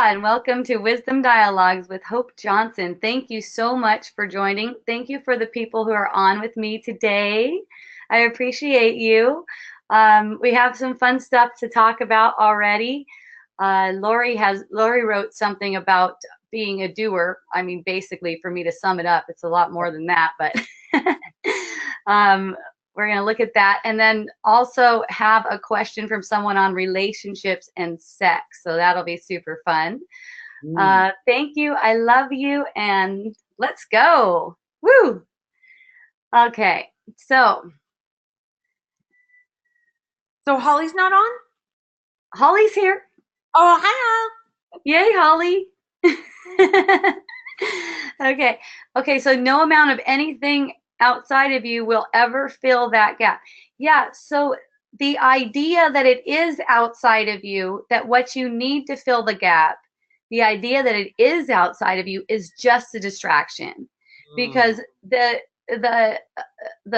And welcome to Wisdom Dialogues with Hope Johnson. Thank you so much for joining. Thank you for the people who are on with me today. I appreciate you. We have some fun stuff to talk about already. Lori wrote something about being a doer. I mean, basically, for me to sum it up, it's a lot more than that, but we're going to look at that, and then also have a question from someone on relationships and sex. So that'll be super fun. Thank you. I love you. And let's go. Woo. Okay. So Holly's not on? Holly's here. Oh, hi. Yay, Holly. Okay. Okay. So no amount of anything outside of you will ever fill that gap. Yeah. So the idea that it is outside of you, that what you need to fill the gap, the idea that it is outside of you is just a distraction, because the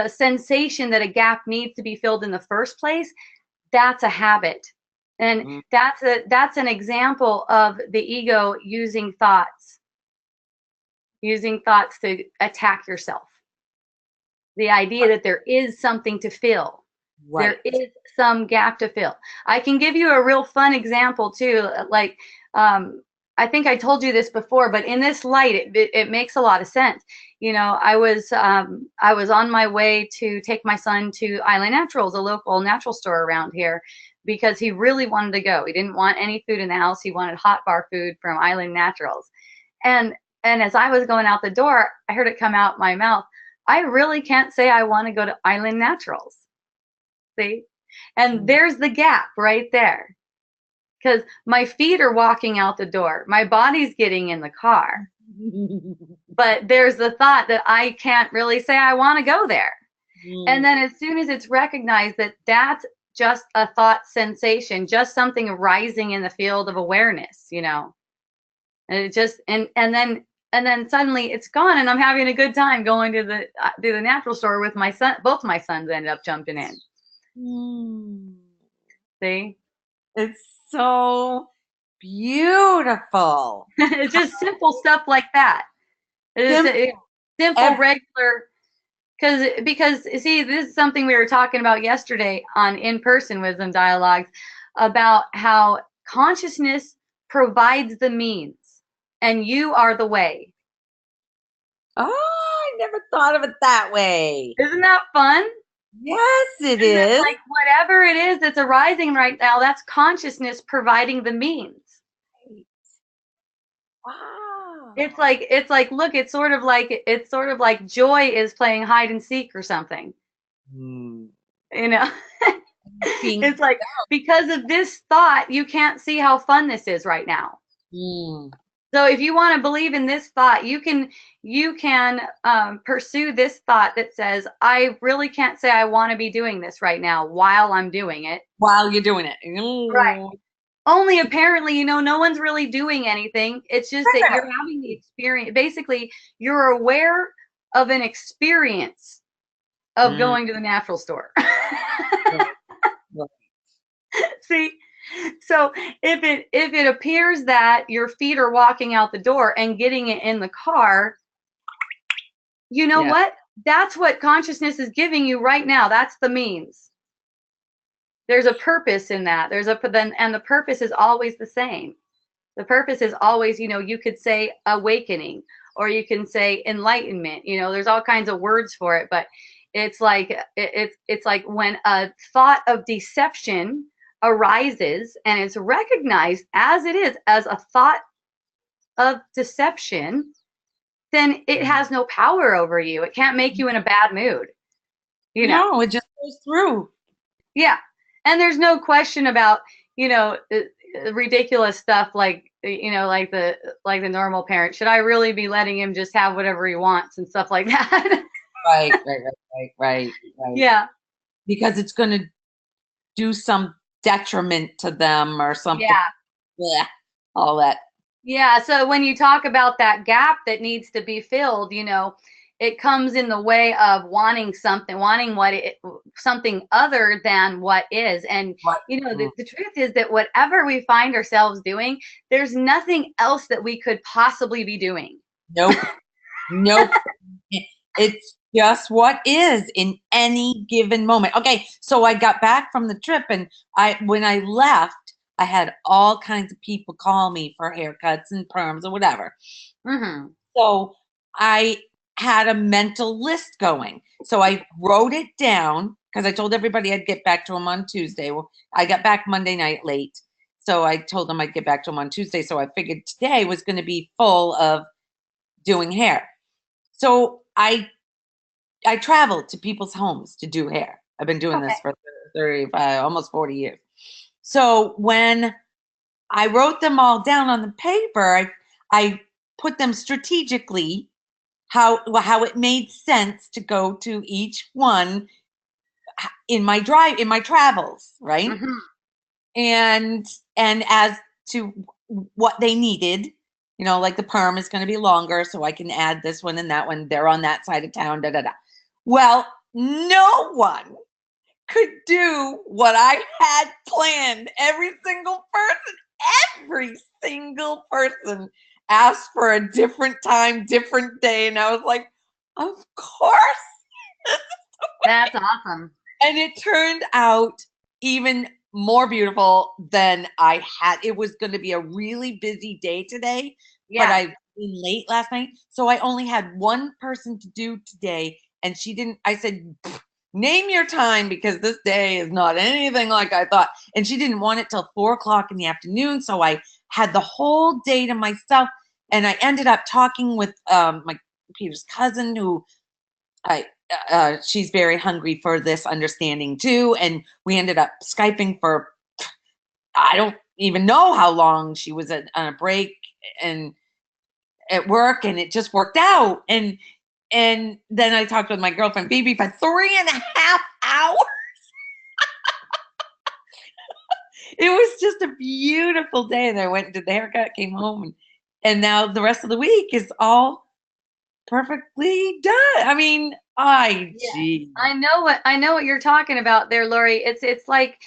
sensation that a gap needs to be filled in the first place, that's a habit. And that's an example of the ego using thoughts to attack yourself. The idea that there is something to fill. Right. There is some gap to fill. I can give you a real fun example too. Like, I think I told you this before, but in this light, it makes a lot of sense. You know, I was on my way to take my son to Island Naturals, a local natural store around here, because he really wanted to go. He didn't want any food in the house. He wanted hot bar food from Island Naturals. And as I was going out the door, I heard it come out my mouth, I really can't say I want to go to Island Naturals. See? And there's the gap right there. Because my feet are walking out the door. My body's getting in the car. But there's the thought that I can't really say I want to go there. And then as soon as it's recognized that that's just a thought sensation, just something arising in the field of awareness, you know, and it just, and then suddenly it's gone, and I'm having a good time going to the natural store with my son. Both my sons ended up jumping in. See? It's so beautiful. It's just simple stuff like that. It's simple, regular. Because see, this is something we were talking about yesterday on in-person Wisdom Dialogues, about how consciousness provides the means and you are the way. Oh, I never thought of it that way. Isn't that fun? Yes, it is. Like whatever it is that's arising right now, that's consciousness providing the means. Wow. It's like look, it's sort of like joy is playing hide and seek or something. You know? It's like, because of this thought, you can't see how fun this is right now. So if you want to believe in this thought, you can pursue this thought that says, I really can't say I want to be doing this right now while I'm doing it. While you're doing it. Right. Only apparently, you know, no one's really doing anything. It's just that you're having the experience. Basically, you're aware of an experience of going to the natural store. See? So if it appears that your feet are walking out the door and getting it in the car, you know what? That's what consciousness is giving you right now. That's the means. There's a purpose in that. And the purpose is always the same. The purpose is always, you know, you could say awakening, or you can say enlightenment. You know, there's all kinds of words for it, but it's like when a thought of deception arises and it's recognized as it is, as a thought of deception, then it has no power over you. It can't make you in a bad mood. You know, no, it just goes through. Yeah. And there's no question about, you know, ridiculous stuff like, you know, like the normal parent. Should I really be letting him just have whatever he wants and stuff like that? Right. Yeah. Because it's going to do some detriment to them or something. Yeah. All that. Yeah. So when you talk about that gap that needs to be filled, you know, it comes in the way of wanting something, wanting something other than what is. And, you know, the truth is that whatever we find ourselves doing, there's nothing else that we could possibly be doing. Nope. Nope. It's just what is in any given moment. Okay, so I got back from the trip, and when I left, I had all kinds of people call me for haircuts and perms or whatever. Mm-hmm. So I had a mental list going. So I wrote it down because I told everybody I'd get back to them on Tuesday. Well, I got back Monday night late. So I told them I'd get back to them on Tuesday. So I figured today was going to be full of doing hair. So I traveled to people's homes to do hair. I've been doing this for 35, almost 40 years. So when I wrote them all down on the paper, I put them strategically how it made sense to go to each one in my travels, right? Mm-hmm. And as to what they needed, you know, like the perm is going to be longer, so I can add this one and that one. They're on that side of town, da da da. Well, no one could do what I had planned. Every single person asked for a different time, different day. And I was like, of course. That's awesome. And it turned out even more beautiful than I had. It was going to be a really busy day today, but I was late last night. So I only had one person to do today. And she didn't, I said, name your time because this day is not anything like I thought. And she didn't want it till 4:00 in the afternoon. So I had the whole day to myself. And I ended up talking with my Peter's cousin, who she's very hungry for this understanding too. And we ended up Skyping for, I don't even know how long. She was on a break and at work, and it just worked out. And then I talked with my girlfriend, Phoebe, for 3.5 hours. It was just a beautiful day. And I went and did the haircut, came home, and now the rest of the week is all perfectly done. I mean, gee. I know what you're talking about there, Lori. It's like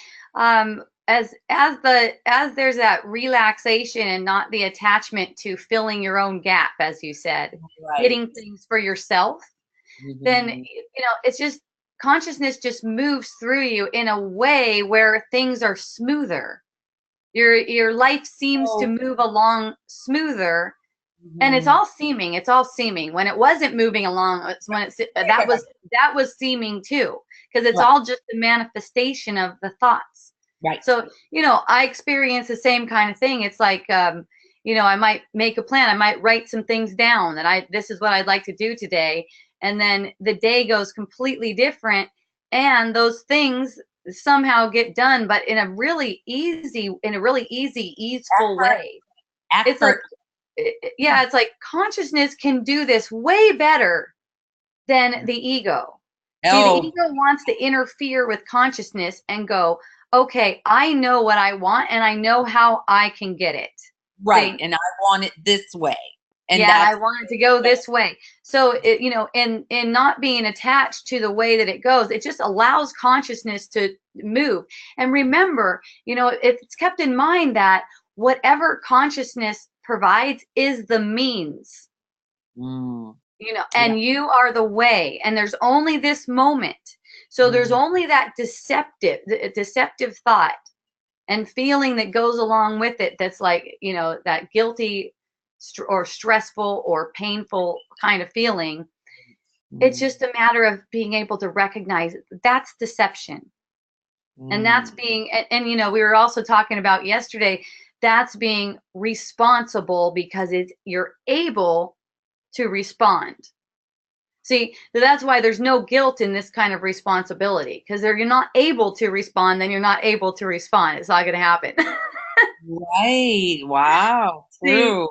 as there's that relaxation and not the attachment to filling your own gap, as you said, getting things for yourself, then you know, it's just consciousness just moves through you in a way where things are smoother. Your life seems to move along smoother. And it's all seeming. When it wasn't moving along, it's when that was seeming too, because it's all just the manifestation of the thoughts. Right. So, you know, I experience the same kind of thing. It's like, you know, I might make a plan. I might write some things down that this is what I'd like to do today. And then the day goes completely different. And those things somehow get done, but in a really easy, easeful way. It's like, it's like consciousness can do this way better than the ego. See, the ego wants to interfere with consciousness and go, okay, I know what I want and I know how I can get it. Right. See? And I want it this way. And I want it to go this way. So, you know, in not being attached to the way that it goes, it just allows consciousness to move. And remember, you know, it's kept in mind that whatever consciousness provides is the means. You know, and you are the way, and there's only this moment. So there's only that deceptive thought and feeling that goes along with it, that's like, you know, that guilty or stressful or painful kind of feeling. It's just a matter of being able to recognize it. That's deception. And that's being, and you know, we were also talking about yesterday, that's being responsible because you're able to respond. See, that's why there's no guilt in this kind of responsibility, because you're not able to respond, then you're not able to respond. It's not going to happen. Right. Wow. True.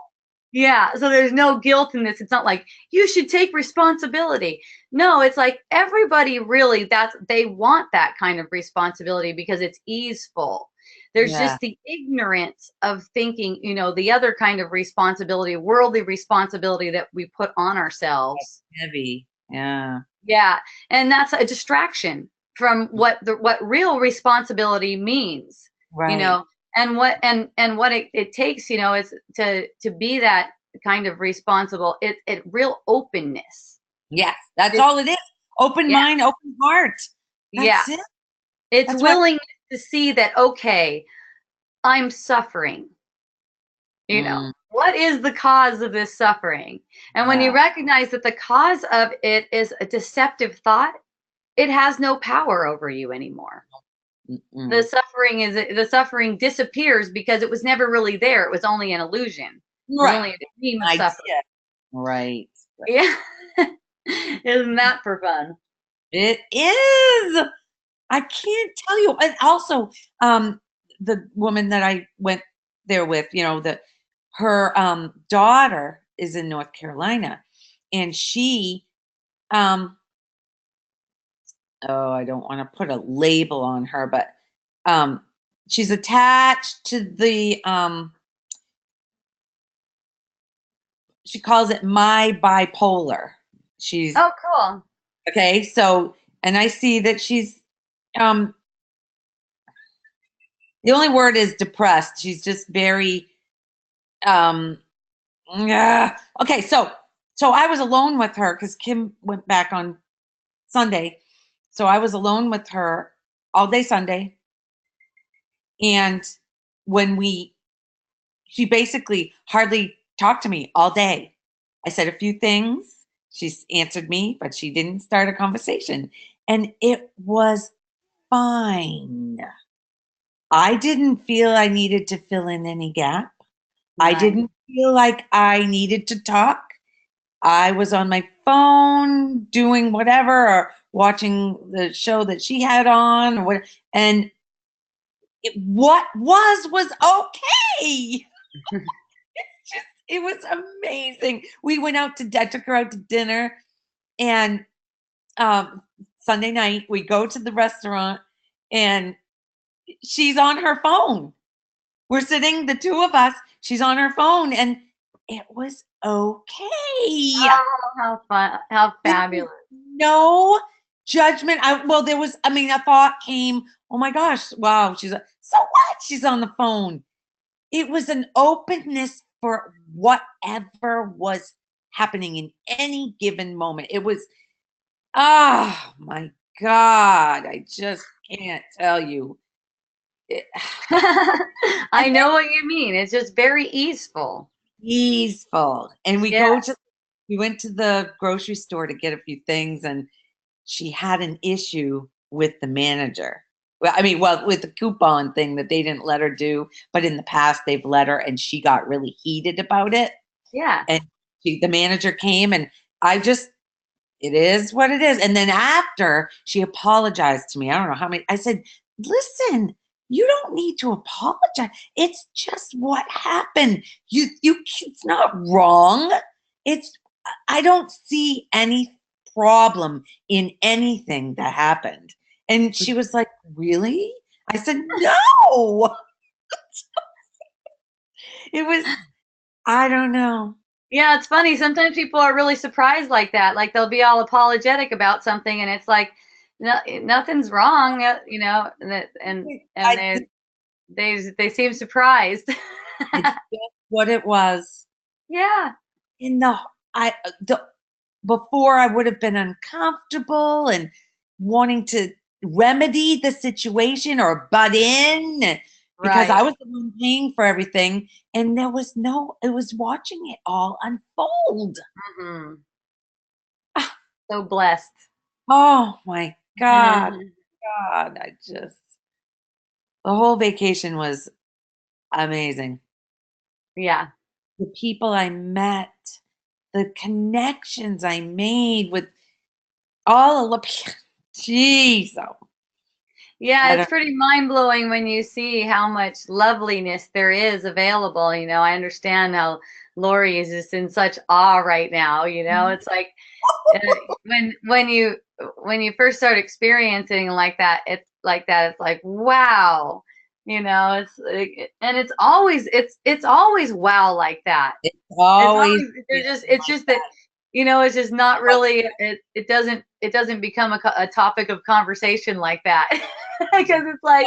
Yeah. So there's no guilt in this. It's not like you should take responsibility. No, it's like everybody really, they want that kind of responsibility because it's easeful. There's just the ignorance of thinking, you know, the other kind of responsibility, worldly responsibility that we put on ourselves. That's heavy. Yeah. Yeah. And that's a distraction from what real responsibility means, you Right. know, and what it takes, you know, is to be that kind of responsible. It real openness. Yes, that's It's, all it is. Open yeah. mind, open heart. Yeah. That's it. It's That's why. willing to see that, okay, I'm suffering. You know, Mm, what is the cause of this suffering? And when you yeah. recognize that the cause of it is a deceptive thought, it has no power over you anymore. Mm-mm. The suffering disappears because it was never really there. It was only an illusion. It was Right. only a dream of Idea. suffering. Right. Yeah. Isn't that for fun? It is. I can't tell you. And also, um, the woman that I went there with, her daughter is in North Carolina, and she, um, oh, I don't want to put a label on her, but um, she's attached to the, she calls it my bipolar. She's Oh, cool. okay. So, and I see that she's, um, the only word is depressed. She's just very, um, yeah. Okay, so I was alone with her because Kim went back on Sunday. So I was alone with her all day Sunday. And when she basically hardly talked to me all day. I said a few things. She answered me, but she didn't start a conversation. And it was fine. I didn't feel I needed to fill in any gap. I Nice. didn't feel like I needed to talk. I was on my phone doing whatever or watching the show that she had on or what, and what was okay. It was amazing. We went out to I took her out to dinner, and Sunday night we go to the restaurant, and she's on her phone. We're sitting, the two of us, she's on her phone, and it was okay. Oh, how fun. How There was fabulous. no judgment. There was, I mean, a thought came, oh my gosh, wow, so what? She's on the phone. It was an openness for whatever was happening in any given moment. It was, oh my God, I just can't tell you. It, I know what you mean. It's just very easeful. peaceful. And Yeah. we went to the grocery store to get a few things, and she had an issue with the manager. Well, with the coupon thing that they didn't let her do, but in the past they've let her, and she got really heated about it. Yeah. And the manager came, and I just, it is what it is. And then after she apologized to me, I don't know how many, I said, listen, you don't need to apologize. It's just what happened. It's not wrong. It's, I don't see any problem in anything that happened. And she was like, really? I said, no. It was, I don't know. Yeah, it's funny. Sometimes people are really surprised like that. Like they'll be all apologetic about something, and it's like, no, nothing's wrong, you know, and I, they seem surprised. it's just what it was. Yeah. In the before I would have been uncomfortable and wanting to remedy the situation or butt in because I Right. was the one paying for everything, and there was no, it was watching it all unfold. Hmm. So blessed. Oh my God, I just, the whole vacation was amazing. Yeah. The people I met, the connections I made with all of the, jeez, oh, Yeah, I it's don't, pretty mind-blowing when you see how much loveliness there is available. You know, I understand how Lori is just in such awe right now. You know, it's like uh, when you first start experiencing like that, it's like wow. You know, it's like, and it's always wow like that. it's It's always always been it's like just that that. it's just not really, it doesn't become a topic of conversation like that. Because it's like,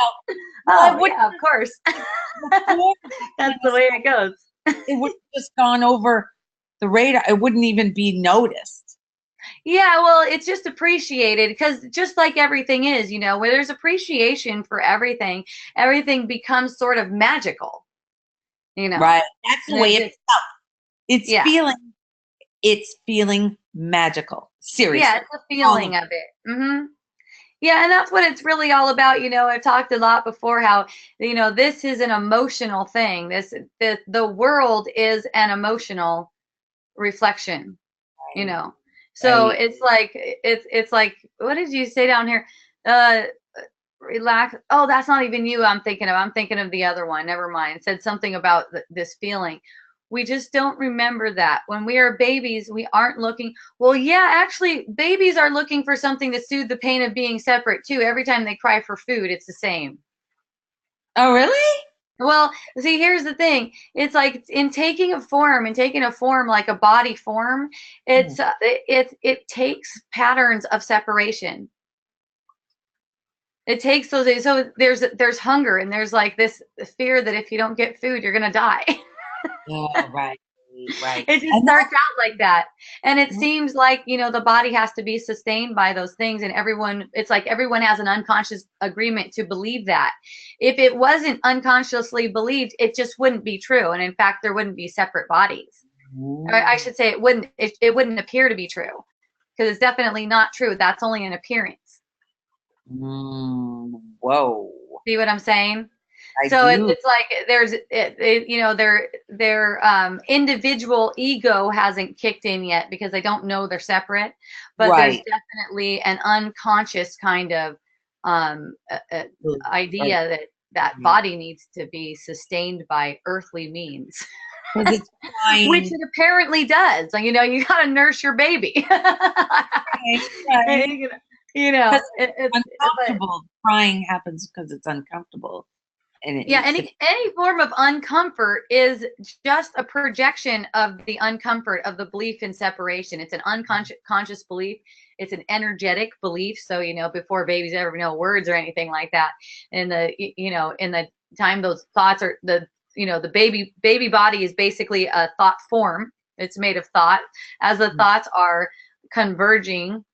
oh yeah, of course. That's the way it goes. It would have just gone over the radar. It wouldn't even be noticed. Yeah, well, it's just appreciated because just like everything is, where there's appreciation for everything, everything becomes sort of magical, Right. That's the way it's felt. It's yeah. feeling magical. Seriously. Yeah, it's a feeling of it. Yeah, and that's what it's really all about. I've talked a lot before how, this is an emotional thing. The world is an emotional reflection, So Right. it's like, what did you say down here? Relax. Oh, that's not even you I'm thinking of. I'm thinking of the other one. Never mind. It said something about this feeling. We just don't remember that. When we are babies, we aren't looking. Well, yeah, actually, babies are looking for something to soothe the pain of being separate too. Every time they cry for food, it's the same. Oh, really? Well, see, here's the thing. It's like in taking a form like a body form, it takes patterns of separation. It takes those. So there's hunger and there's like this fear that if you don't get food, you're gonna die. Yeah, right. It just starts out like that. And it seems like, the body has to be sustained by those things. And it's like everyone has an unconscious agreement to believe that. If it wasn't unconsciously believed, it just wouldn't be true. And in fact, there wouldn't be separate bodies. Or I should say it wouldn't appear to be true because it's definitely not true. That's only an appearance. Whoa. See what I'm saying? I So do. it's like there's their individual ego hasn't kicked in yet because they don't know they're separate, but there's definitely an unconscious kind of idea that body needs to be sustained by earthly means. Which it apparently does. Like, you got to nurse your baby. Right. It's uncomfortable. Crying happens because it's uncomfortable. And any form of uncomfort is just a projection of the uncomfort of the belief in separation. It's an unconscious belief. It's an energetic belief. So, before babies ever know words or anything like that, in the time those thoughts are the baby body is basically a thought form. It's made of thought. As the thoughts are converging,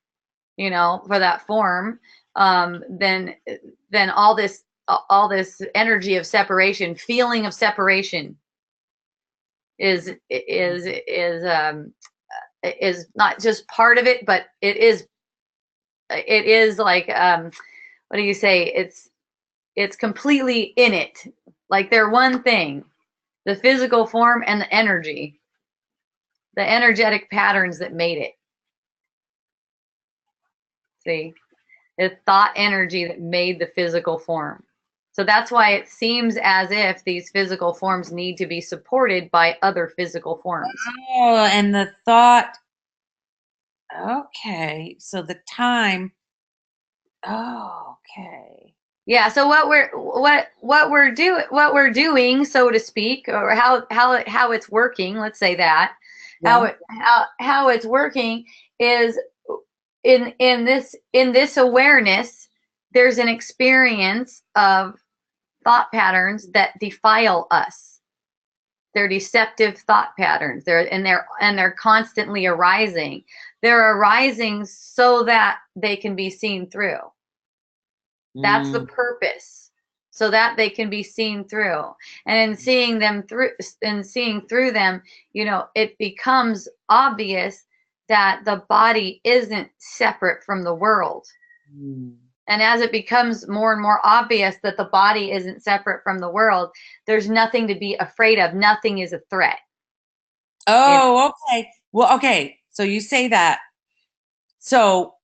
for that form, then all this energy of separation, feeling of separation is not just part of it, but it is like, what do you say? It's completely in it. Like they're one thing, the physical form and the energy, the energetic patterns that made it. See, the thought energy that made the physical form. So that's why it seems as if these physical forms need to be supported by other physical forms. Oh, and the thought, okay, so the time, okay. Yeah, so what we're doing, so to speak, or how it's working, let's say that. Yeah. How it's working is in this awareness, there's an experience of thought patterns that defile us. They're deceptive thought patterns. They're constantly arising. They're arising so that they can be seen through. That's the purpose, so that they can be seen through. And in seeing through them, it becomes obvious that the body isn't separate from the world. And as it becomes more and more obvious that the body isn't separate from the world, there's nothing to be afraid of. Nothing is a threat. Oh, okay. Well, okay. So you say that. So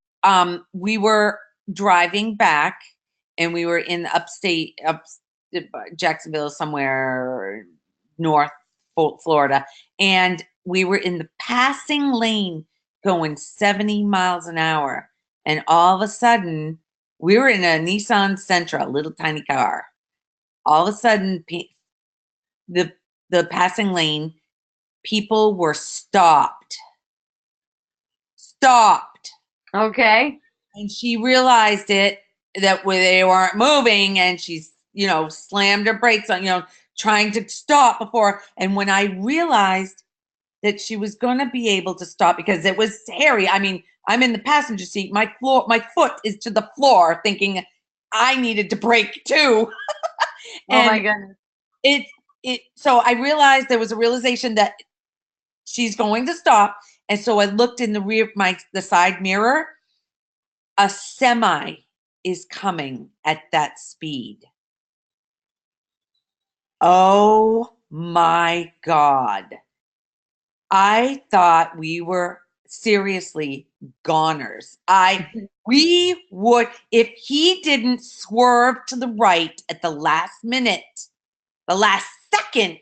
we were driving back and we were in upstate, Jacksonville, somewhere north Florida. And we were in the passing lane going 70 miles an hour. And all of a sudden, we were in a Nissan Sentra, a little tiny car. All of a sudden, the passing lane, people were stopped. stopped. Okay. And she realized it that they weren't moving, and she's, slammed her brakes on, trying to stop before. And when I realized that she was going to be able to stop, because it was Harry. I mean, I'm in the passenger seat. My foot is to the floor, thinking I needed to brake too. Oh my And goodness. so I realized there was a realization that she's going to stop. And so I looked in the side mirror. A semi is coming at that speed. Oh my God. I thought we were seriously goners. We would, if he didn't swerve to the right at the last minute, the last second,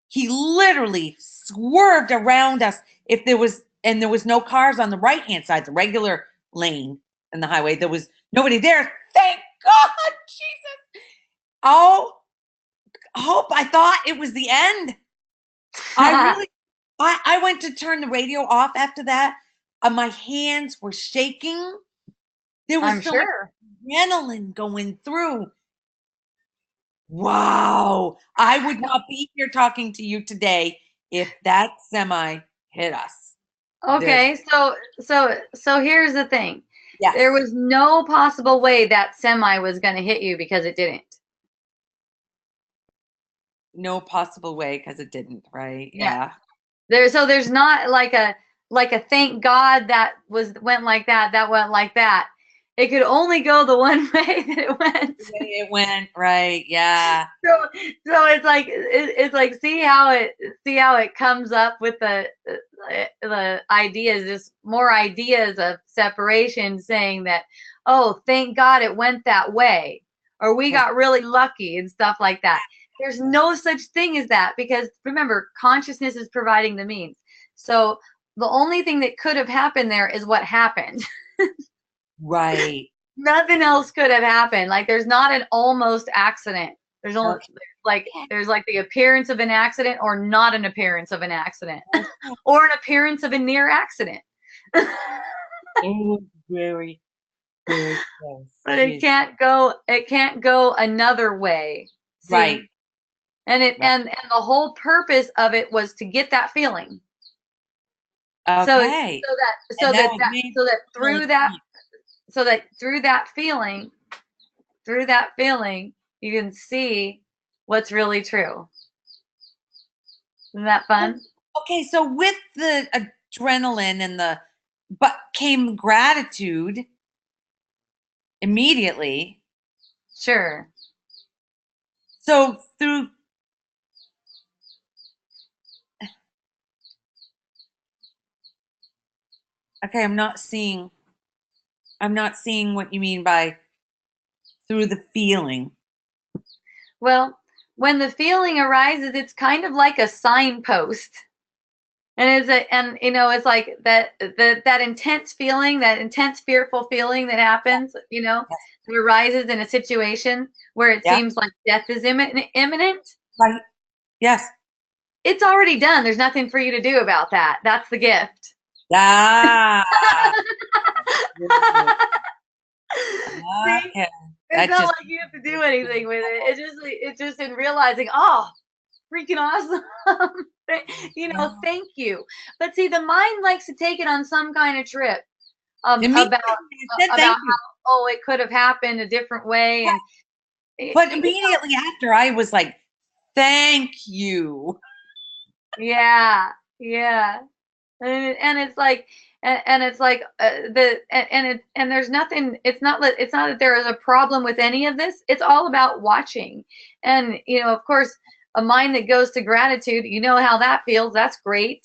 he literally swerved around us. There was no cars on the right hand side, the regular lane in the highway. There was nobody there. Thank God, Jesus. Oh, I thought it was the end. I went to turn the radio off after that. My hands were shaking. There was I'm so much sure. adrenaline going through. Wow. I would not be here talking to you today if that semi hit us. Okay, so here's the thing. Yes. There was no possible way that semi was going to hit you because it didn't. No possible way, because it didn't, right? Yeah. Yeah. There's not like a thank God that went like that went like that. It could only go the one way that it went. The way it went, right? Yeah. So it's like see how it comes up with the ideas, just more ideas of separation, saying that, oh, thank God it went that way, or we got really lucky and stuff like that. There's no such thing as that, because remember, consciousness is providing the means. So the only thing that could have happened there is what happened. Right. Nothing else could have happened. Like, there's not an almost accident. There's only there's like the appearance of an accident, or not an appearance of an accident, or an appearance of a near accident. Oh, very, very close. But it can't go another way. See? Right. And the whole purpose of it was to get that feeling. Okay. So that through that feeling, you can see what's really true. Isn't that fun? Okay, so with the adrenaline but came gratitude immediately. Sure. So through Okay, I'm not seeing what you mean by through the feeling. Well, when the feeling arises, it's kind of like a signpost. And it's like that intense feeling, that intense fearful feeling that happens, that arises in a situation where it seems like death is imminent. Right. Yes. It's already done. There's nothing for you to do about that. That's the gift. Ah. See? It's not like you have to do anything with it. It's just in realizing, oh, freaking awesome. Thank you. But see, the mind likes to take it on some kind of trip about how, it could have happened a different way. And but immediately after, I was like, thank you. Yeah. And it's like there's nothing. It's not that there is a problem with any of this. It's all about watching. And of course, a mind that goes to gratitude, how that feels. That's great.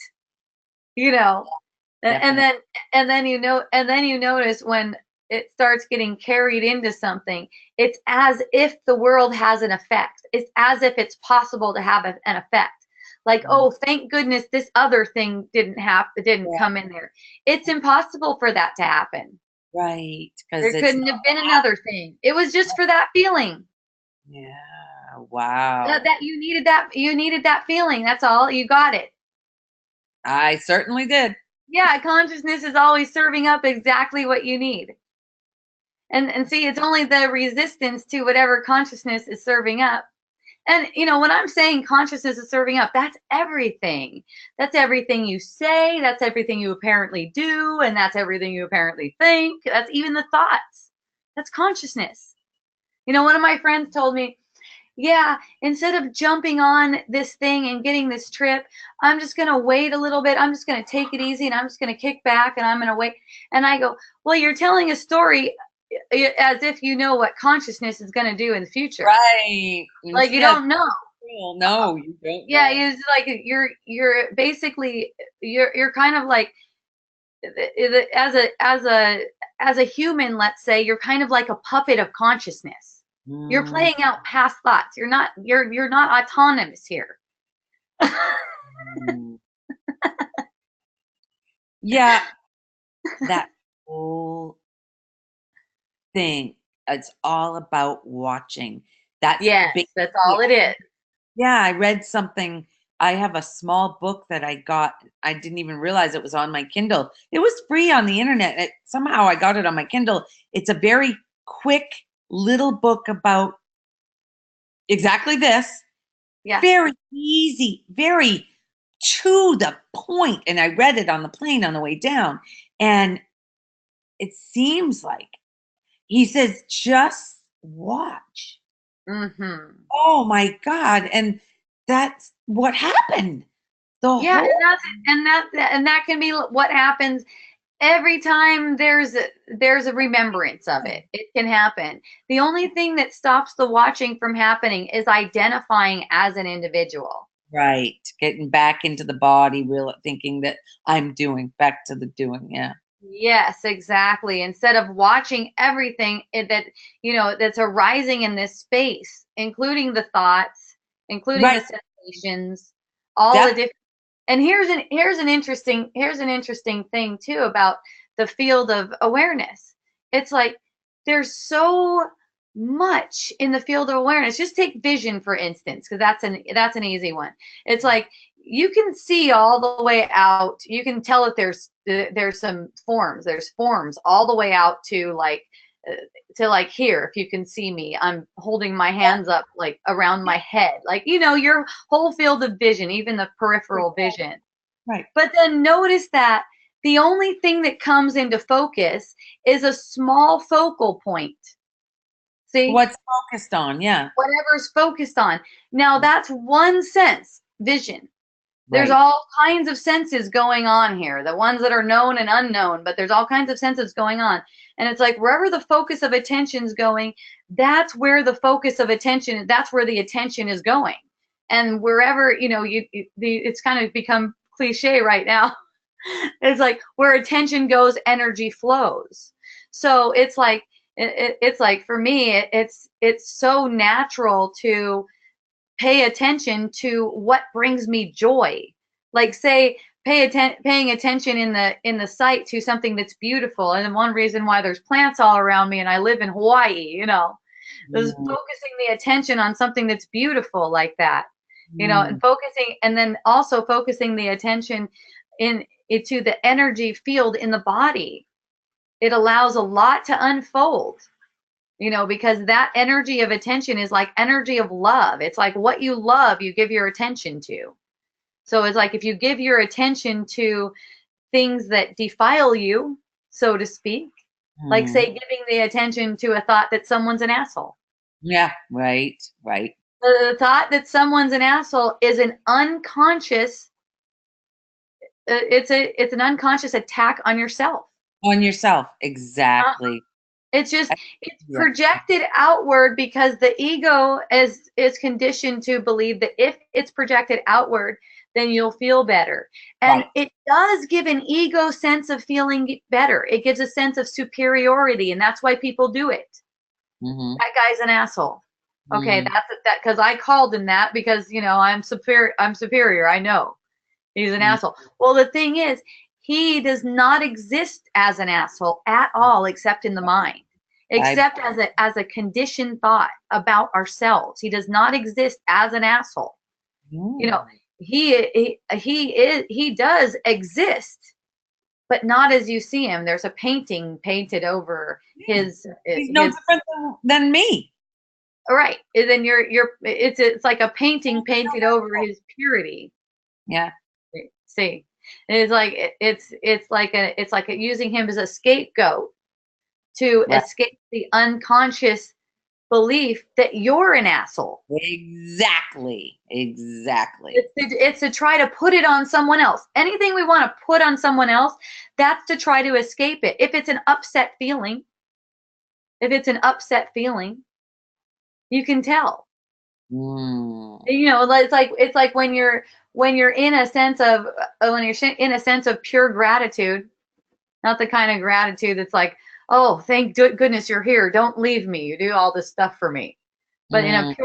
And then you notice when it starts getting carried into something, it's as if the world has an effect. It's as if it's possible to have an effect. Like, oh, thank goodness this other thing didn't come in there. It's impossible for that to happen. Right. There couldn't have been another thing. It was just for that feeling. Yeah. Wow. That you needed that feeling. That's all. You got it. I certainly did. Yeah, consciousness is always serving up exactly what you need. And see, it's only the resistance to whatever consciousness is serving up. And when I'm saying consciousness is serving up, that's everything. That's everything you say, that's everything you apparently do, and that's everything you apparently think. That's even the thoughts. That's consciousness. One of my friends told me, yeah, instead of jumping on this thing and getting this trip, I'm just going to wait a little bit. I'm just going to take it easy and I'm just going to kick back and I'm going to wait. And I go, well, you're telling a story as if you know what consciousness is going to do in the future. Right. Like you don't know. No, you don't. Yeah, it's like you're basically you're kind of like as a human, let's say, you're kind of like a puppet of consciousness. You're playing out past thoughts. You're not autonomous here. Yeah, that whole thing, it's all about watching. That's all it is. Yeah, I read something. I have a small book that I got. I didn't even realize it was on my Kindle. It was free on the internet. Somehow I got it on my Kindle. It's a very quick little book about exactly this. Yeah. Very easy, very to the point. And I read it on the plane on the way down. And it seems like he says, just watch. Mm-hmm. Oh my God. And that's what happened. And that can be what happens every time there's a remembrance of it. It can happen. The only thing that stops the watching from happening is identifying as an individual. Right. Getting back into the body, real thinking that I'm doing, back to the doing. Yeah. Yes, exactly. Instead of watching everything that's arising in this space, including the thoughts, including the sensations, all the different. And here's an interesting thing too about the field of awareness. It's like there's so much in the field of awareness. Just take vision for instance, because that's an easy one. It's like you can see all the way out. You can tell that there's some forms. There's forms all the way out to like here. If you can see me, I'm holding my hands up like around my head, like your whole field of vision, even the peripheral vision. Right. But then notice that the only thing that comes into focus is a small focal point. See? What's focused on, yeah. Whatever's focused on. Now that's one sense, vision. There's all kinds of senses going on here, the ones that are known and unknown, but there's all kinds of senses going on. And it's like wherever the focus of attention is going, that's where the focus of attention, that's where the attention is going. And wherever, it's kind of become cliche right now. It's like where attention goes, energy flows. So it's like, it's like for me, it's so natural to pay attention to what brings me joy. Like say paying attention in the sight to something that's beautiful. And one reason why there's plants all around me and I live in Hawaii, is focusing the attention on something that's beautiful like that. And focusing, and then also focusing the attention into the energy field in the body. It allows a lot to unfold. Because that energy of attention is like energy of love. It's like what you love, you give your attention to. So it's like if you give your attention to things that defile you, so to speak, like say giving the attention to a thought that someone's an asshole. Yeah, right. The thought that someone's an asshole is an unconscious, it's an unconscious attack on yourself. On yourself, exactly. It's projected outward because the ego is conditioned to believe that if it's projected outward, then you'll feel better. And it does give an ego sense of feeling better. It gives a sense of superiority, and that's why people do it. That guy's an asshole. Okay, that's that because I called him that because I'm superior. I know he's an asshole. Well, the thing is, he does not exist as an asshole at all, except in the mind, except as a conditioned thought about ourselves. He does not exist as an asshole. He does exist but not as you see him. There's a painting painted over his. He's no different than me. Right. And then it's like a painting painted over his purity. Yeah. See, it's like using him as a scapegoat to escape the unconscious belief that you're an asshole. Exactly. It's to try to put it on someone else. Anything we want to put on someone else, that's to try to escape it. If it's an upset feeling, you can tell. You know, it's like when you're in a sense of pure gratitude, not the kind of gratitude that's like, oh, thank goodness you're here, don't leave me, you do all this stuff for me. But in a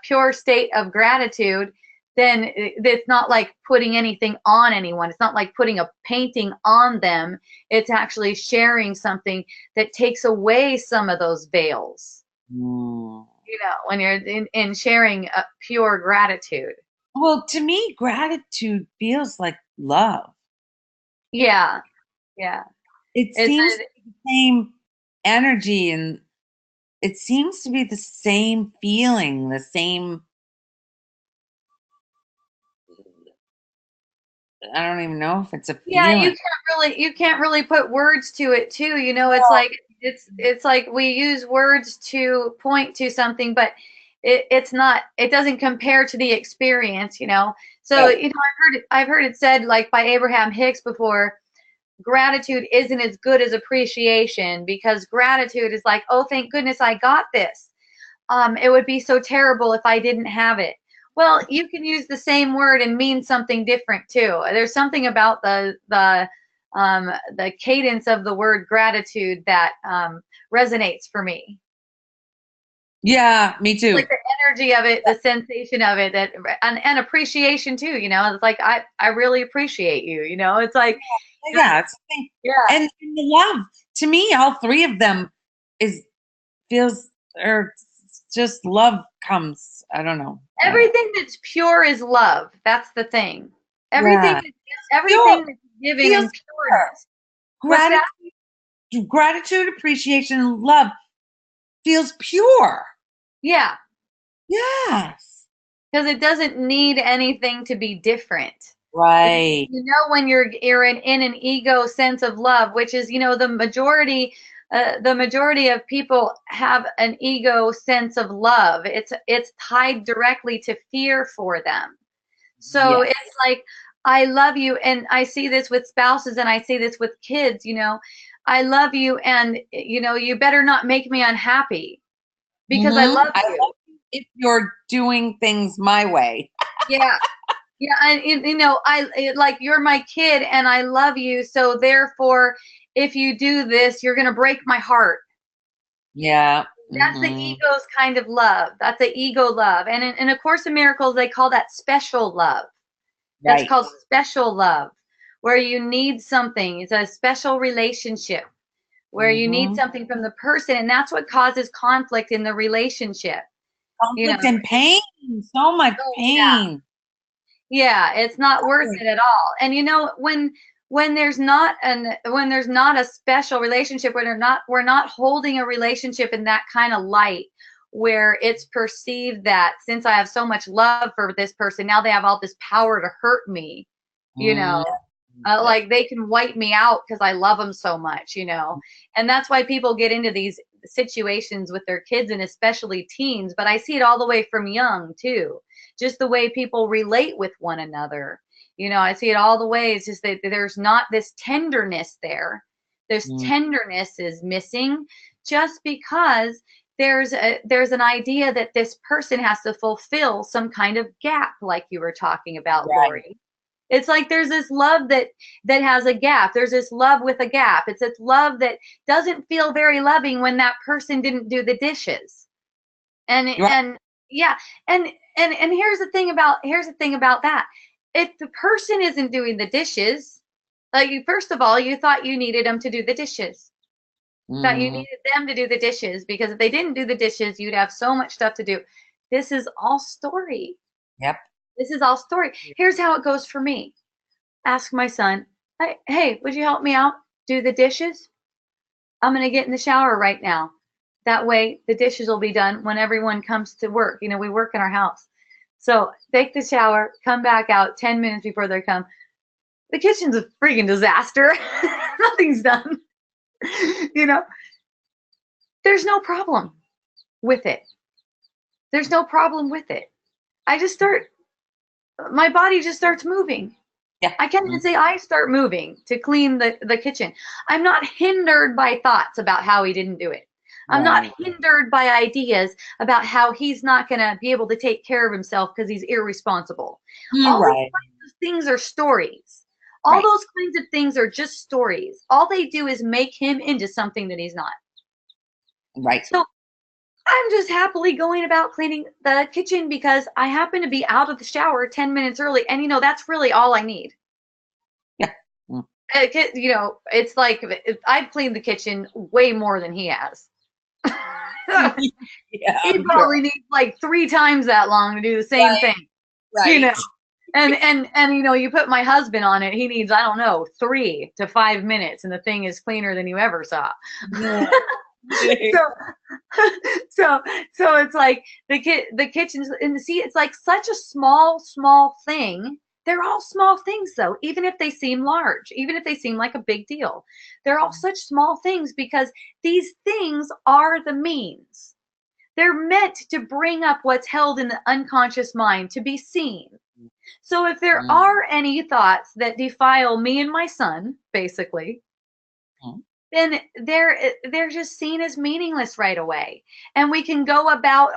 pure state of gratitude, then it's not like putting anything on anyone. It's not like putting a painting on them. It's actually sharing something that takes away some of those veils. You know, when you're in sharing a pure gratitude. Well, to me, gratitude feels like love. Yeah. It seems the same energy, and it seems to be the same feeling, the same. I don't even know if it's a feeling. Yeah, you can't really put words to it too. You know, it's like we use words to point to something, but it doesn't compare to the experience, you know. So, you know, I've heard it said, like, by Abraham Hicks before, gratitude isn't as good as appreciation, because gratitude is like, oh, thank goodness I got this. It would be so terrible if I didn't have it. Well, you can use the same word and mean something different too. There's something about the cadence of the word gratitude that resonates for me. Yeah, me too. Like the energy of it, the sensation of it, and appreciation too. You know, it's like I really appreciate you. You know, it's like yeah, and the love, to me, all three of them feels, or just love comes. I don't know. Everything that's pure is love. That's the thing. Everything that's giving in pureness. Gratitude, appreciation, and love feels pure. Yeah. Yes. Because it doesn't need anything to be different. Right. You know, when you're in an ego sense of love, which is, you know, the majority of people have an ego sense of love. It's tied directly to fear for them. So it's like, I love you, and I see this with spouses, and I see this with kids, you know, I love you, and, you know, you better not make me unhappy because I love you. If you're doing things my way. Yeah. Yeah, and you know, like, you're my kid and I love you, so therefore, if you do this, you're gonna break my heart. Yeah. That's the ego's kind of love. That's the ego love. And in A Course in Miracles, they call that special love. That's called special love, where you need something. It's a special relationship where you need something from the person, and that's what causes conflict in the relationship. Conflict and pain, so much pain. Yeah, it's not worth it at all. And you know, when there's not a special relationship, when we're not holding a relationship in that kind of light, where it's perceived that since I have so much love for this person, now they have all this power to hurt me, you know. Like they can wipe me out because I love them so much, you know. And that's why people get into these situations with their kids, and especially teens, but I see it all the way from young too. Just the way people relate with one another. You know, I see it all the way. It's just that there's not this tenderness there. This tenderness is missing, just because there's an idea that this person has to fulfill some kind of gap, like you were talking about, Lori. It's like there's this love that has a gap. There's this love with a gap. It's this love that doesn't feel very loving when that person didn't do the dishes. And yeah, and here's the thing about that. If the person isn't doing the dishes, like, first of all, you thought you needed them to do the dishes. That you needed them to do the dishes, because if they didn't do the dishes, you'd have so much stuff to do. This is all story. Yep. This is all story. Here's how it goes for me. Ask my son. Hey, would you help me out? Do the dishes? I'm going to get in the shower right now. That way the dishes will be done when everyone comes to work. You know, we work in our house. So take the shower, come back out 10 minutes before they come. The kitchen's a freaking disaster. Nothing's done. You know, there's no problem with it. There's no problem with it. My body just starts moving. Yeah. I can't even say I start moving to clean the kitchen. I'm not hindered by thoughts about how he didn't do it. I'm not hindered by ideas about how he's not going to be able to take care of himself because he's irresponsible. All those kinds of things are stories. All those kinds of things are just stories. All they do is make him into something that he's not. Right. So I'm just happily going about cleaning the kitchen because I happen to be out of the shower 10 minutes early. And, you know, that's really all I need. Yeah. You know, it's like I've cleaned the kitchen way more than he has. Yeah, he probably needs like 3 times that long to do the same thing. Right. You know, and you know, you put my husband on it, he needs, I don't know, 3 to 5 minutes, and the thing is cleaner than you ever saw. Yeah. so it's like the kitchen's in the sea. It's like such a small thing. They're all small things though, even if they seem large, even if they seem like a big deal. They're all such small things because these things are the means. They're meant to bring up what's held in the unconscious mind to be seen. So if there are any thoughts that defile me and my son, basically, then they're just seen as meaningless right away, and we can go about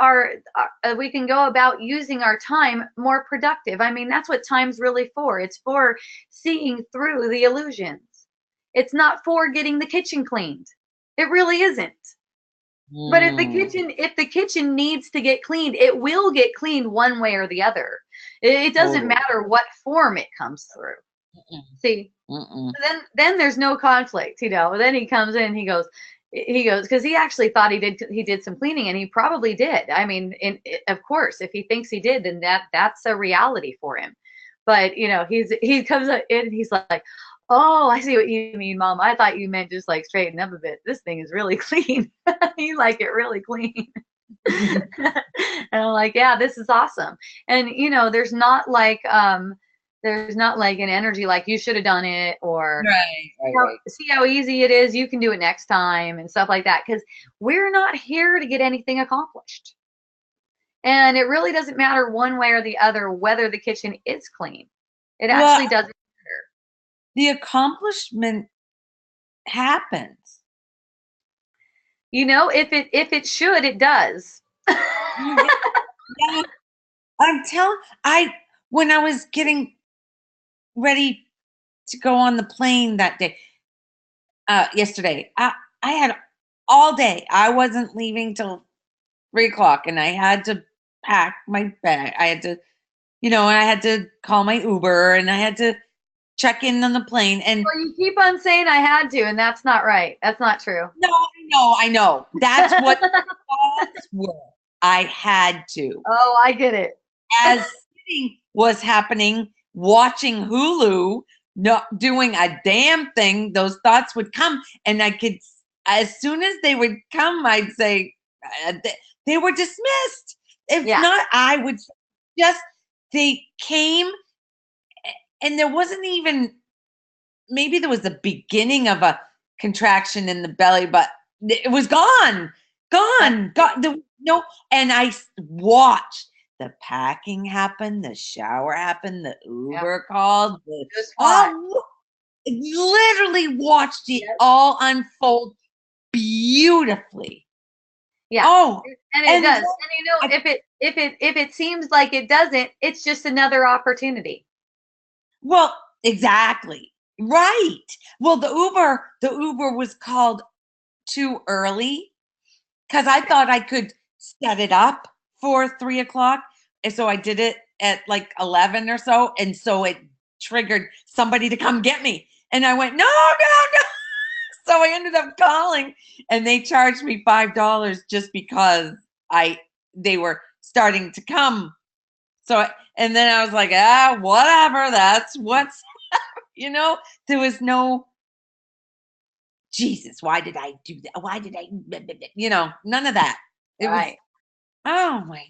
using our time more productive. I mean, that's what time's really for. It's for seeing through the illusions. It's not for getting the kitchen cleaned. It really isn't. But if the kitchen needs to get cleaned, it will get cleaned one way or the other. It doesn't matter what form it comes through. See, then there's no conflict, you know. Then he comes in, he goes, because he actually thought he did some cleaning, and he probably did. I mean, of course, if he thinks he did, then that's a reality for him. But you know, he comes in, he's like, oh, I see what you mean, Mom. I thought you meant just like straighten up a bit. This thing is really clean. You like it really clean. And I'm like, yeah, this is awesome. And you know, there's not like an energy like you should have done it, or see how easy it is, you can do it next time, and stuff like that, because we're not here to get anything accomplished. And it really doesn't matter one way or the other whether the kitchen is clean. It actually doesn't matter. The accomplishment happens. You know, if it should, it does. Yeah. When I was getting ready to go on the plane that day, yesterday, I had all day. I wasn't leaving till 3:00, and I had to pack my bag. I had to, you know, I had to call my Uber, and I had to check in on the plane. And well, you keep on saying I had to, and that's not right. That's not true. No, I know. That's what the thoughts were. I had to. Oh, I get it. As sitting was happening, watching Hulu, not doing a damn thing, those thoughts would come, and I could, as soon as they would come, I'd say they were dismissed. If not, I would just, they came, and there wasn't even, maybe there was the beginning of a contraction in the belly, but it was gone. No, and I watched the packing happen, the shower happen, the Uber called, literally watched it all unfold beautifully. Yeah. Oh, and it does. And you know, if it seems like it doesn't, it's just another opportunity. Well, exactly. Right. Well, the Uber was called too early, because I thought I could set it up for 3:00, and so I did it at like 11 or so, and so it triggered somebody to come get me, and I went, no. So I ended up calling, and they charged me $5 just because they were starting to come. So, and then I was like, whatever, that's what's You know, there was no, Jesus, why did I do that? Why did I, none of that. It was, Right. oh my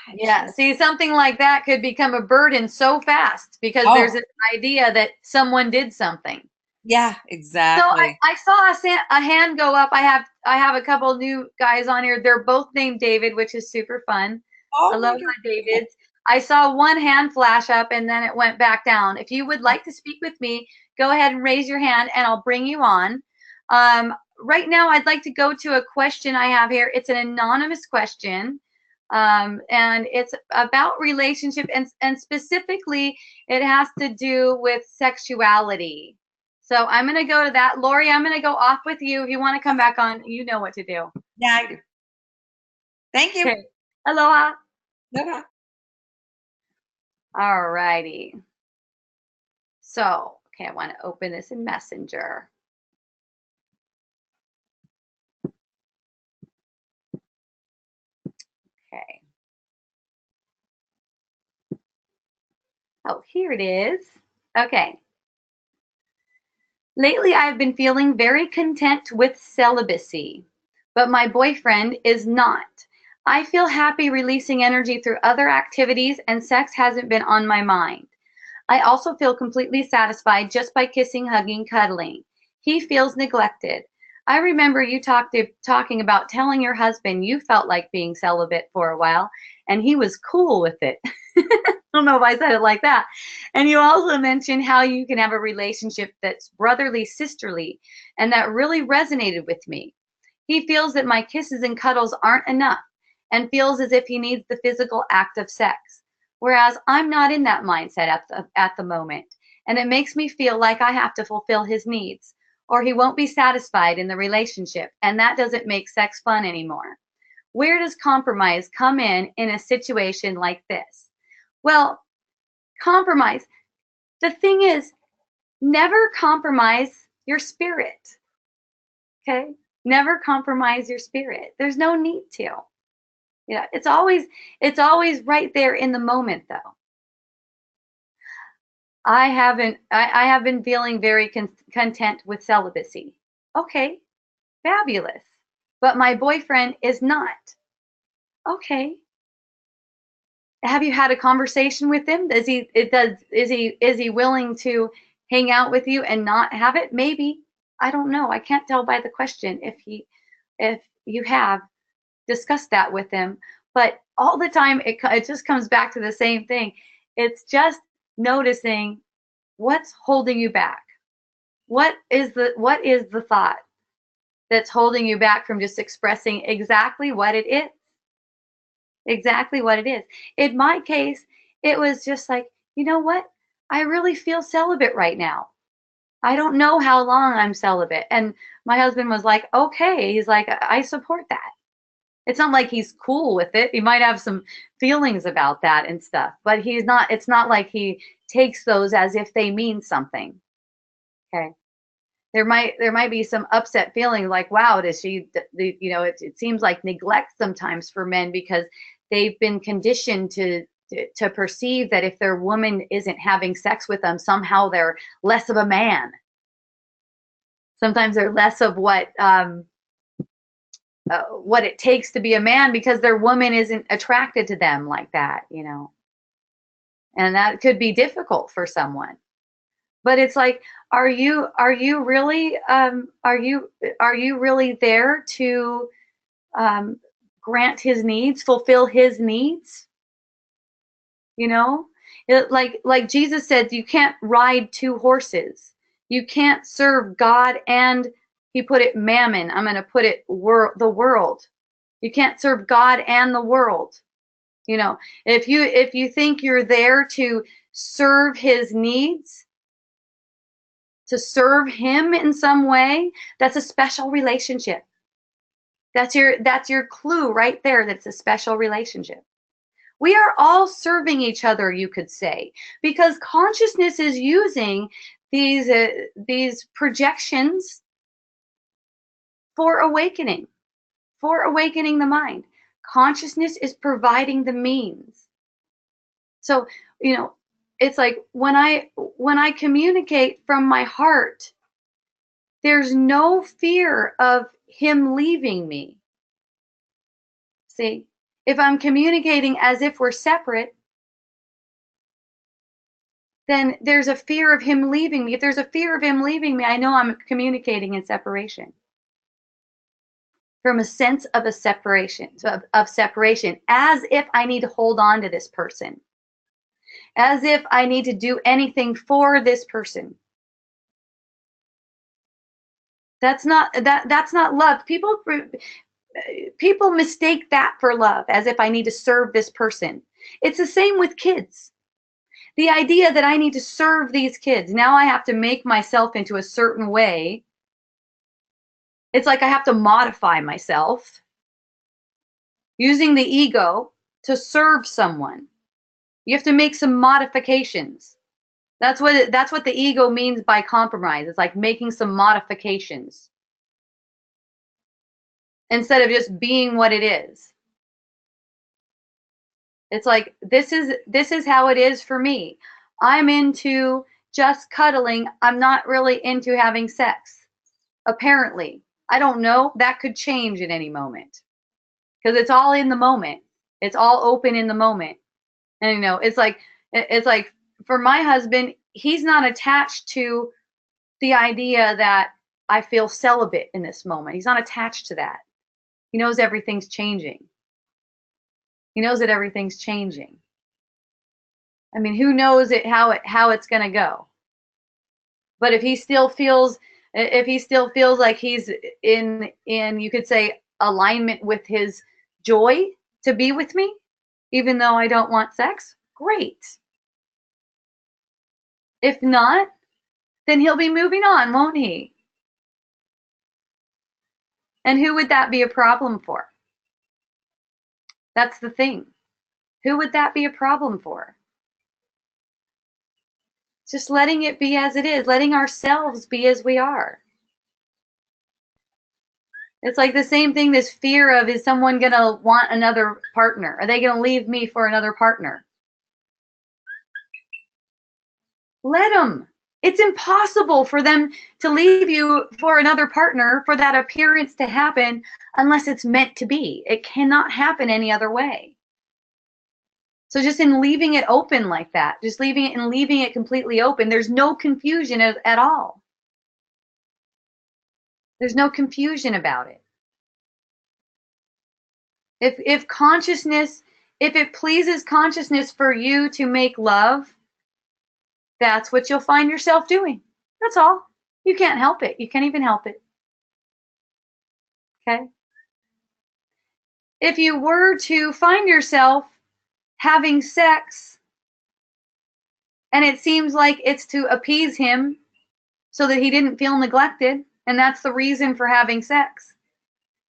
God. Yeah. See, something like that could become a burden so fast because there's Oh, this idea that someone did something. yeah, So exactly. I saw a hand go up. I have a couple new guys on here. They're both named David, which is super fun. Oh my Aloha, God. Davids. I saw one hand flash up and then it went back down. If you would like to speak with me, go ahead and raise your hand and I'll bring you on. Right now, I'd like to go to a question I have here. It's an anonymous question. And it's about relationship and specifically it has to do with sexuality. So I'm going to go to that. Lori, I'm going to go off with you. If you want to come back on, you know what to do. Yeah, I do. Thank you. Okay. Aloha. Okay. All righty. So, okay, I want to open this in Messenger. Okay. Oh, here it is. Okay. Lately, I've been feeling very content with celibacy, but my boyfriend is not. I feel happy releasing energy through other activities, and sex hasn't been on my mind. I also feel completely satisfied just by kissing, hugging, cuddling. He feels neglected. I remember you talking about telling your husband you felt like being celibate for a while, and he was cool with it. I don't know if I said it like that. And you also mentioned how you can have a relationship that's brotherly, sisterly, and that really resonated with me. He feels that my kisses and cuddles aren't enough and feels as if he needs the physical act of sex. Whereas I'm not in that mindset at the moment. And it makes me feel like I have to fulfill his needs or he won't be satisfied in the relationship. And that doesn't make sex fun anymore. Where does compromise come in a situation like this? Well, compromise. The thing is, never compromise your spirit. Okay? Never compromise your spirit. There's no need to. Yeah, it's always right there in the moment though. I have been feeling very content with celibacy. Okay, fabulous. But my boyfriend is not. Okay. Have you had a conversation with him? Is he willing to hang out with you and not have it? Maybe. I don't know. I can't tell by the question if you have discussed that with him. But all the time it just comes back to the same thing. It's just noticing what's holding you back. What is the thought that's holding you back from just expressing exactly what it is? Exactly what it is. In my case, it was just like, you know what? I really feel celibate right now. I don't know how long I'm celibate. And my husband was like, okay. He's like, I support that. It's not like he's cool with it. He might have some feelings about that and stuff, but it's not like he takes those as if they mean something. Okay. There might be some upset feeling like, wow, does she, it seems like neglect sometimes for men because they've been conditioned to perceive that if their woman isn't having sex with them, somehow they're less of a man. Sometimes they're less of what it takes to be a man because their woman isn't attracted to them like that, and that could be difficult for someone. But it's like, are you really there to grant his needs, fulfill his needs? Like Jesus said, you can't ride two horses. You can't serve God and he put it mammon. I'm going to put it the world. You can't serve God and the world. If you think you're there to serve his needs, to serve him in some way, that's a special relationship. That's your clue right there. That's a special relationship. We are all serving each other, you could say, because consciousness is using these projections for awakening the mind. Consciousness is providing the means. So, it's like when I communicate from my heart, there's no fear of him leaving me. See, if I'm communicating as if we're separate, then there's a fear of him leaving me. If there's a fear of him leaving me, I know I'm communicating in separation. From a sense of a separation, of separation, as if I need to hold on to this person, as if I need to do anything for this person. That's not love. People mistake that for love, as if I need to serve this person. It's the same with kids. The idea that I need to serve these kids, now I have to make myself into a certain way. It's like I have to modify myself using the ego to serve someone. You have to make some modifications. That's what the ego means by compromise. It's like making some modifications instead of just being what it is. It's like this is how it is for me. I'm into just cuddling. I'm not really into having sex. Apparently. I don't know. That could change at any moment. Because it's all in the moment. It's all open in the moment. And it's like for my husband, he's not attached to the idea that I feel celibate in this moment. He's not attached to that. He knows everything's changing. He knows that everything's changing. I mean, who knows how it's going to go? But if he still feels like he's in you could say alignment with his joy to be with me, even though I don't want sex, great. If not, then he'll be moving on, won't he? And who would that be a problem for? That's the thing. Who would that be a problem for? Just letting it be as it is, letting ourselves be as we are. It's like the same thing, this fear of, is someone going to want another partner? Are they going to leave me for another partner? Let them. It's impossible for them to leave you for another partner, for that appearance to happen, unless it's meant to be. It cannot happen any other way. So just in leaving it open like that, just leaving it completely open, there's no confusion at all. There's no confusion about it. If consciousness, if it pleases consciousness for you to make love, that's what you'll find yourself doing. That's all. You can't help it. You can't even help it. Okay? If you were to find yourself having sex and it seems like it's to appease him so that he didn't feel neglected, and that's the reason for having sex,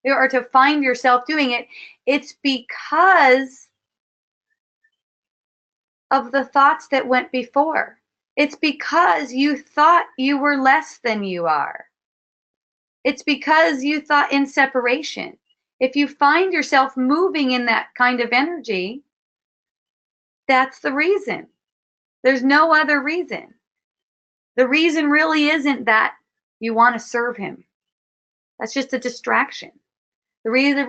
or to find yourself doing it, it's because of the thoughts that went before. It's because you thought you were less than you are. It's because you thought in separation. If you find yourself moving in that kind of energy, that's the reason. There's no other reason. The reason really isn't that you want to serve him. That's just a distraction. The reason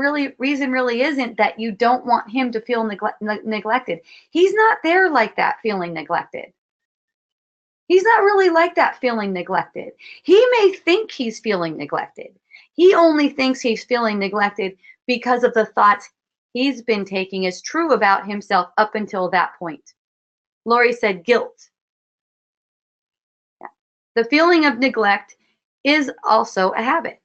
really isn't that you don't want him to feel neglected. He's not there like that, feeling neglected. He's not really like that, feeling neglected. He may think he's feeling neglected. He only thinks he's feeling neglected because of the thoughts he's been taking as true about himself up until that point. Lori said guilt. Yeah. The feeling of neglect is also a habit.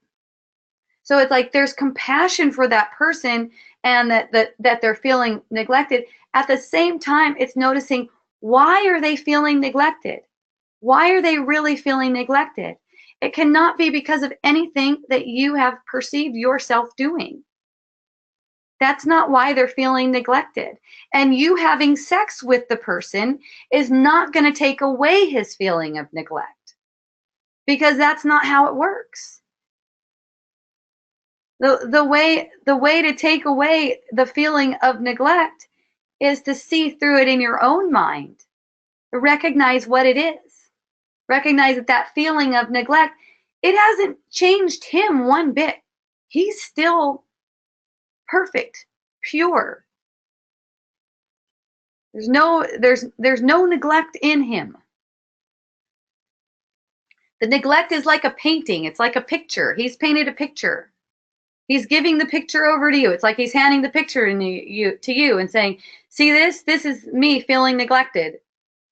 So it's like there's compassion for that person and that they're feeling neglected. At the same time, it's noticing, why are they feeling neglected? Why are they really feeling neglected? It cannot be because of anything that you have perceived yourself doing. That's not why they're feeling neglected. And you having sex with the person is not going to take away his feeling of neglect, because that's not how it works. The way to take away the feeling of neglect is to see through it in your own mind. Recognize what it is. Recognize that that feeling of neglect, it hasn't changed him one bit. He's still perfect, pure. There's no neglect in him. The neglect is like a painting. It's like a picture. He's painted a picture. He's giving the picture over to you. It's like he's handing the picture to you and saying, see this? This is me feeling neglected.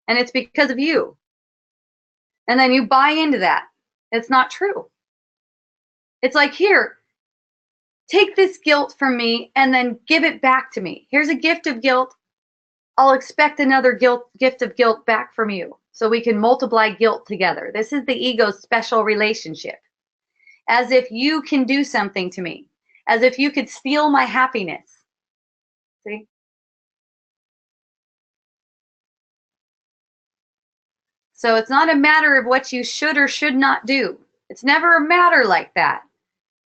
And it's because of you. And then you buy into that. It's not true. It's like, here, take this guilt from me and then give it back to me. Here's a gift of guilt. I'll expect another gift of guilt back from you, so we can multiply guilt together. This is the ego's special relationship. As if you can do something to me, as if you could steal my happiness. See? So it's not a matter of what you should or should not do. It's never a matter like that.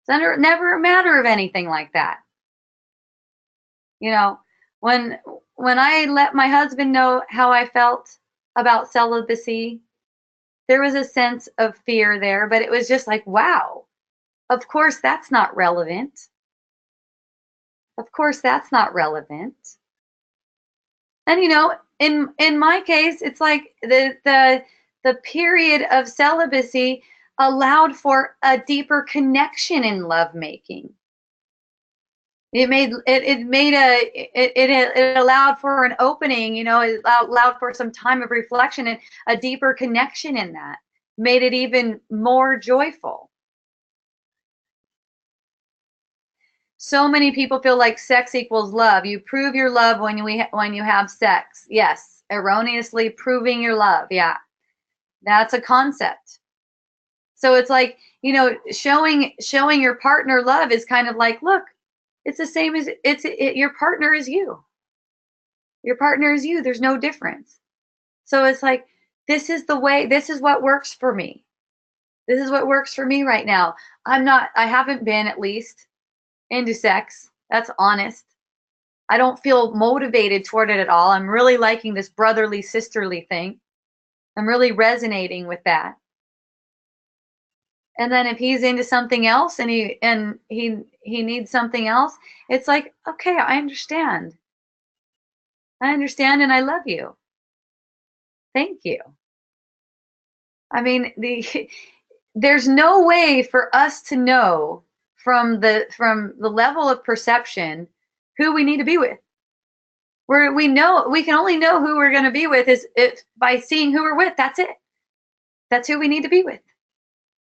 It's never a matter of anything like that. You know, when I let my husband know how I felt about celibacy, there was a sense of fear there, but it was just like, wow, of course that's not relevant. Of course that's not relevant. And you know, in my case, it's like the period of celibacy allowed for a deeper connection in lovemaking. It allowed for an opening, you know, it allowed for some time of reflection and a deeper connection in that. Made it even more joyful. So many people feel like sex equals love. You prove your love when you have sex. Yes, erroneously proving your love. Yeah, that's a concept. So it's like, you know, showing your partner love is kind of like, look, it's the same as your partner is you. Your partner is you. There's no difference. So it's like, this is the way, this is what works for me. This is what works for me right now. I haven't been, at least, into sex. That's honest. I don't feel motivated toward it at all. I'm really liking this brotherly, sisterly thing. I'm really resonating with that. And then if he's into something else and he needs something else, it's like, okay, I understand. I understand and I love you. Thank you. I mean, there's no way for us to know from the level of perception who we need to be with. We can only know who we're going to be with is by seeing who we're with. That's it. That's who we need to be with.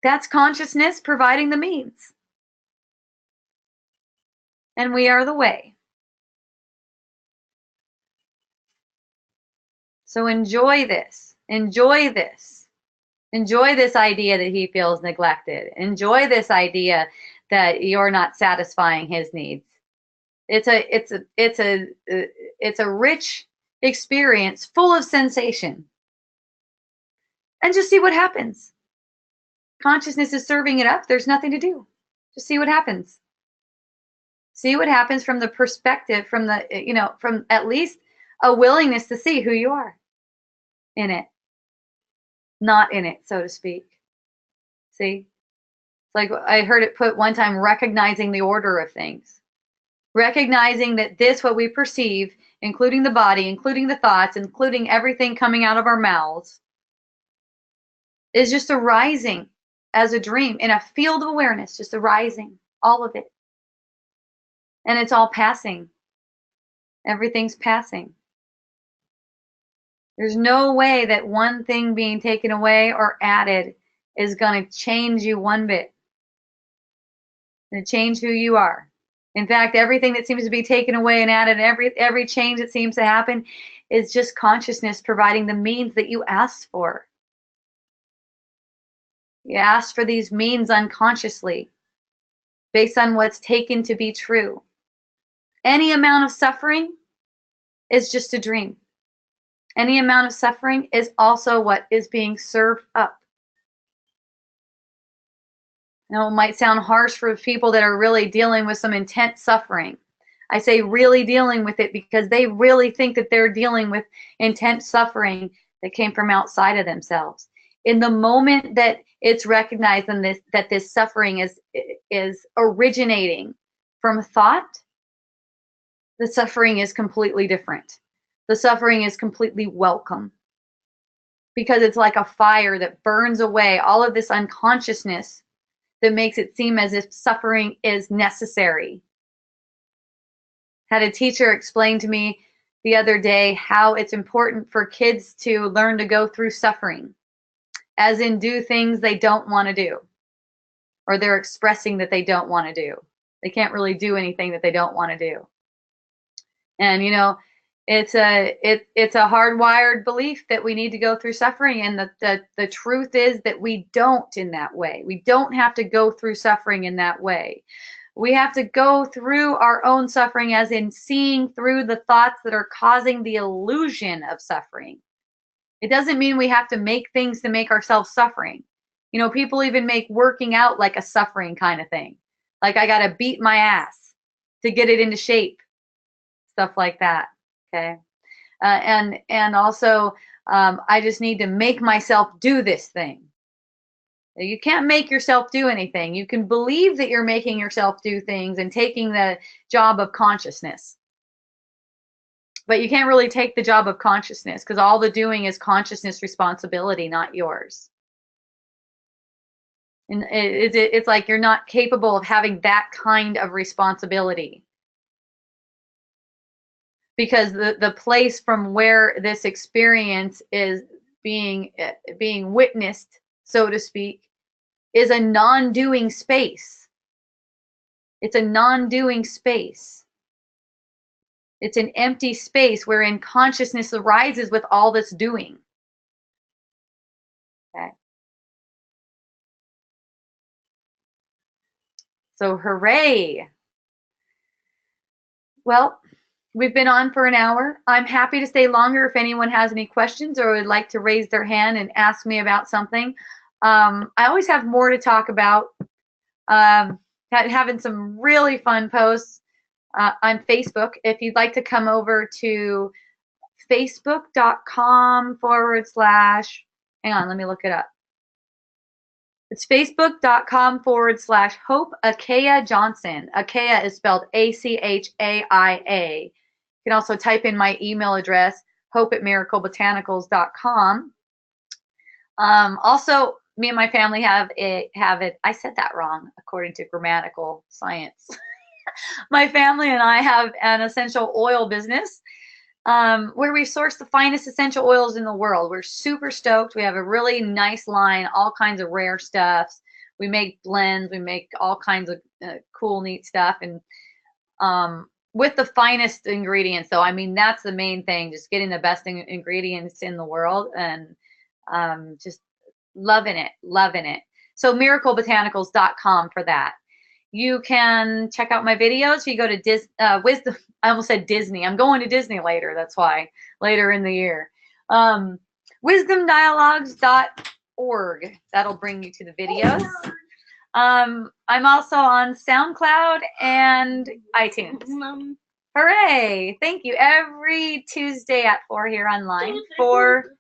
That's consciousness providing the means. And we are the way. So enjoy this. Enjoy this. Enjoy this idea that he feels neglected. Enjoy this idea that you're not satisfying his needs. It's a rich experience full of sensation. And just see what happens. Consciousness is serving it up. There's nothing to do. Just see what happens. See what happens from the perspective, from at least a willingness to see who you are in it. Not in it, so to speak. See? It's like I heard it put one time, recognizing the order of things. Recognizing that what we perceive, including the body, including the thoughts, including everything coming out of our mouths, is just arising as a dream in a field of awareness, just arising, all of it. And it's all passing. Everything's passing. There's no way that one thing being taken away or added is going to change you one bit. And change who you are. In fact, everything that seems to be taken away and added, every change that seems to happen is just consciousness providing the means that you asked for. You asked for these means unconsciously, based on what's taken to be true. Any amount of suffering is just a dream. Any amount of suffering is also what is being served up. Now, it might sound harsh for people that are really dealing with some intense suffering. I say really dealing with it because they really think that they're dealing with intense suffering that came from outside of themselves. In the moment that it's recognized and that this suffering is originating from thought, the suffering is completely different. The suffering is completely welcome, because it's like a fire that burns away all of this unconsciousness that makes it seem as if suffering is necessary. Had a teacher explain to me the other day how it's important for kids to learn to go through suffering, as in do things they don't want to do, or they're expressing that they don't want to do. They can't really do anything that they don't want to do. And you know, it's a hardwired belief that we need to go through suffering, and the truth is that we don't in that way. We don't have to go through suffering in that way. We have to go through our own suffering as in seeing through the thoughts that are causing the illusion of suffering. It doesn't mean we have to make things to make ourselves suffering. You know, people even make working out like a suffering kind of thing. Like I got to beat my ass to get it into shape. Stuff like that. Okay. And also, I just need to make myself do this thing. You can't make yourself do anything. You can believe that you're making yourself do things and taking the job of consciousness. But you can't really take the job of consciousness, because all the doing is consciousness responsibility, not yours. And it's like you're not capable of having that kind of responsibility. Because the place from where this experience is being witnessed, so to speak, is a non-doing space. It's a non-doing space. It's an empty space wherein consciousness arises with all this doing. Okay. So hooray. Well, we've been on for an hour. I'm happy to stay longer if anyone has any questions or would like to raise their hand and ask me about something. I always have more to talk about. Having some really fun posts on Facebook. If you'd like to come over to facebook.com/, hang on, let me look it up. It's facebook.com/ Hope Achaia Johnson. Achaia is spelled ACHAIA. You can also type in my email address, hope@miraclebotanicals.com. Also, me and my family have it. I said that wrong according to grammatical science. My family and I have an essential oil business where we source the finest essential oils in the world. We're super stoked. We have a really nice line, all kinds of rare stuffs. We make blends. We make all kinds of cool, neat stuff. And with the finest ingredients, though, I mean, that's the main thing, just getting the best ingredients in the world, and just loving it. So miraclebotanicals.com for that. You can check out my videos. If you go to Wisdom, I almost said Disney. I'm going to Disney later. That's why, later in the year. Wisdomdialogues.org. That'll bring you to the videos. I'm also on SoundCloud and iTunes. Hooray! Thank you. Every Tuesday at 4 here online, 4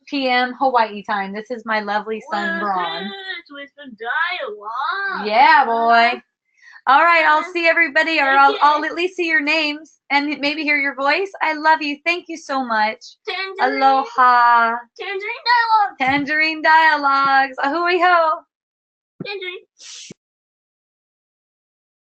p.m. Hawaii time. This is my lovely son, Braun. Yeah, boy. All right, I'll see everybody, or I'll at least see your names and maybe hear your voice. I love you. Thank you so much. Tangerine. Aloha. Tangerine Dialogues. Tangerine Dialogues. Ahui ho. Tangerine.